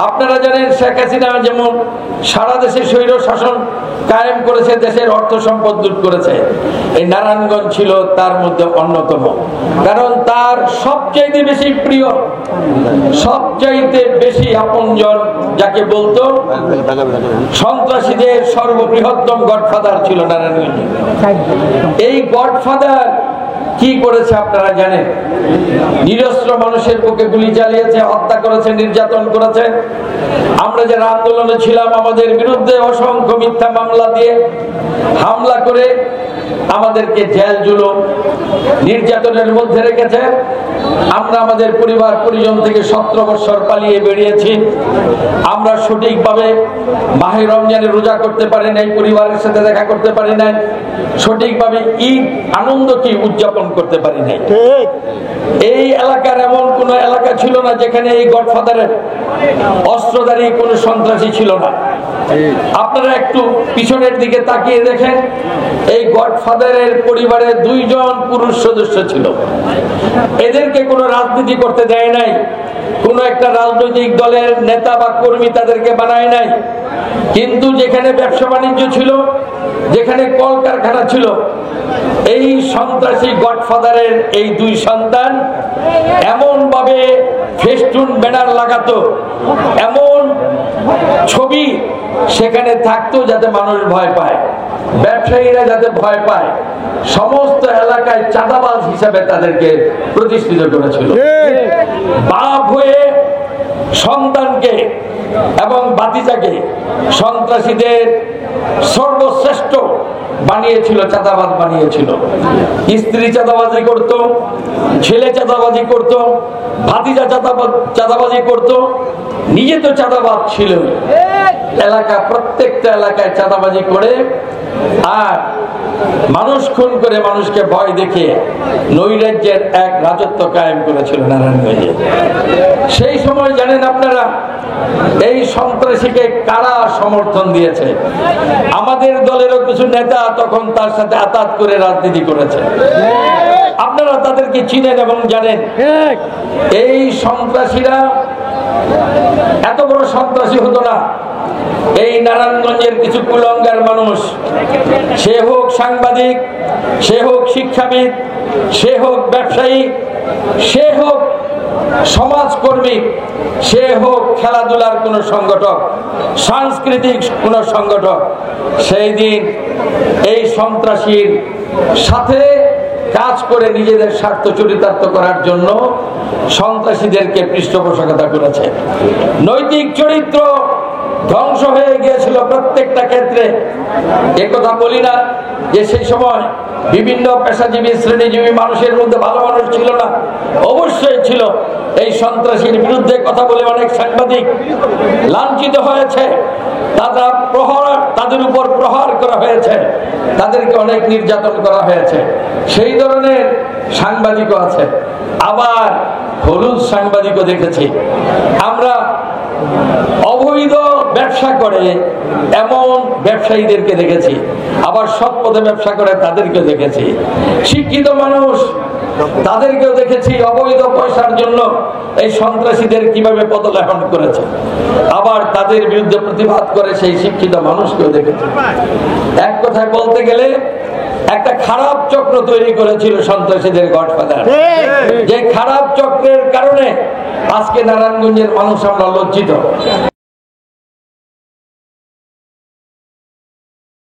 আপনারা জানেন শেখ হাসিনা যেমন সারা দেশে স্বৈর শাসন কায়েম করেছে, দেশের অর্থ সম্পদ লুট করেছে, এই নারায়ণগঞ্জ ছিল তার মধ্যে অন্যতম। কারণ তার সবচাইতে বেশি প্রিয়, সবচাইতে বেশি আপনজন যাকে বলতো, সন্ত্রাসীদের সর্ববৃহত্তম গডফাদার ছিল নারায়ণগঞ্জ। এই গডফাদার কি করেছে আপনারা জানেন? নিরস্ত্র মানুষের বুকে গুলি চালিয়েছে, হত্যা করেছে, নির্যাতন করেছে। আমরা যারা আন্দোলনে ছিলাম আমাদের বিরুদ্ধে অসংখ্য মিথ্যা মামলা দিয়ে হামলা করে আমাদেরকে জেল জুলুম নির্যাতনের মধ্যে রেখেছে। আমরা আমাদের পরিবার পরিজন থেকে 17 বছর পালিয়ে বেরিয়েছি। আমরা সঠিকভাবে মাহে রমজানে রোজা করতে পারি নাই, পরিবারের সাথে দেখা করতে পারি নাই, সঠিকভাবে ঈদ আনন্দ কি উদযাপন করতে পারি নাই। এই এলাকার এমন কোন এলাকা ছিল না যেখানে এই গডফাদারের অস্ত্রধারী কোন সন্ত্রাসী ছিল না। আপনারা একটু পিছনের দিকে তাকিয়ে দেখেন, এই গডফাদারের পরিবারে 2 জন পুরুষ সদস্য ছিল। এদেরকে কোনো রাজনীতি করতে দেয় নাই, কোন একটা রাজনৈতিক দলের নেতা বা কর্মী তাদেরকে বানায় নাই। কিন্তু যেখানে ব্যবসা বাণিজ্য ছিল, যেখানে কলকারখানা ছিল, এই সন্ত্রাসী গডফাদারের এই 2 সন্তান এমন ভাবে ফেস্টুন ব্যানার লাগাতো, এমন ছবি সেখানে থাকতো যাতে মানুষ ভয় পায়, ব্যবসায়ীরা যাতে ভয় পায়। সমস্ত এলাকায় চাঁদাবাজ হিসাবে তাদেরকে প্রতিষ্ঠিত করেছিল। বাপ হয়ে সন্তানকে এবং ভাতিজাকে সন্ত্রাসীদের সর্বশ্রেষ্ঠ বানিয়েছিল, চাঁদাবাজ বানিয়েছিল। স্ত্রী চাঁদাবাজি করত, ছেলে চাঁদাবাজি করত, ভাতিজা চাঁদাবাজি করত, নিজে তো চাঁদাবাজ ছিল। এলাকা প্রত্যেকটা এলাকায় চাঁদাবাজি করে আর মানুষ খুন করে মানুষকে ভয় দেখে নৈরাজ্যের এক রাজত্ব কায়েম করেছিল নারায়ণগঞ্জে। সেই সময় জানেন আপনারা এই সন্ত্রাসীকে কারা সমর্থন দিয়েছে? আমাদের দলেরও কিছু নেতা তখন তার সাথে আতাত করে রাজনীতি করেছে। আপনারা তাদেরকে চিনেন এবং জানেন। এই সন্ত্রাসীরা এত বড় সন্ত্রাসী হতো না। এই নারায়ণগঞ্জের কিছু কুলঙ্গার মানুষ, সে হোক সাংবাদিক, সে হোক শিক্ষাবিদ, সে হোক ব্যবসায়ী, সে হোক সমাজকর্মী, সে হোক খেলাধুলার কোন সংগঠক, সাংস্কৃতিক কোন সংগঠক, সেই দিন এই সন্ত্রাসীর সাথে কাজ করে নিজেদের স্বার্থ চরিতার্থ করার জন্য সন্ত্রাসীদেরকে পৃষ্ঠপোষকতা করেছে। নৈতিক চরিত্র ধ্বংস হয়ে গিয়েছিল প্রত্যেকটা ক্ষেত্রে। একথা বলি না যে সেই সময় বিভিন্ন পেশাজীবী শ্রেণীজীবী মানুষের মধ্যে ভালো মানুষ ছিল না, অবশ্যই ছিল। এই সন্ত্রাসীর বিরুদ্ধে কথা বলে অনেক সাংবাদিক লাঞ্ছিত হয়েছে, তাদের উপর প্রহার করা হয়েছে, তাদেরকে অনেক নির্যাতন করা হয়েছে। সেই ধরনের সাংবাদিকও আছে। আবার হলুদ সাংবাদিকও দেখেছি আমরা। অবৈধ ব্যবসা করে এমন ব্যবসায়ীদেরকে দেখেছি, আবার সৎ পথে ব্যবসা করে তাদেরকেও দেখেছি। শিক্ষিত মানুষ তাদেরকেও দেখেছি অবৈধ পয়সার জন্য এই সন্ত্রাসীদের কিভাবে পদলায়ন করেছে, আবার তাদের বিরুদ্ধে প্রতিবাদ করে সেই শিক্ষিত মানুষকেও দেখেছি। এক কথায় বলতে গেলে একটা খারাপ চক্র তৈরি করেছিল সন্ত্রাসীদের গডফাদার। যে খারাপ চক্রের কারণে আজকে নারায়ণগঞ্জের মানুষ আমরা লজ্জিত।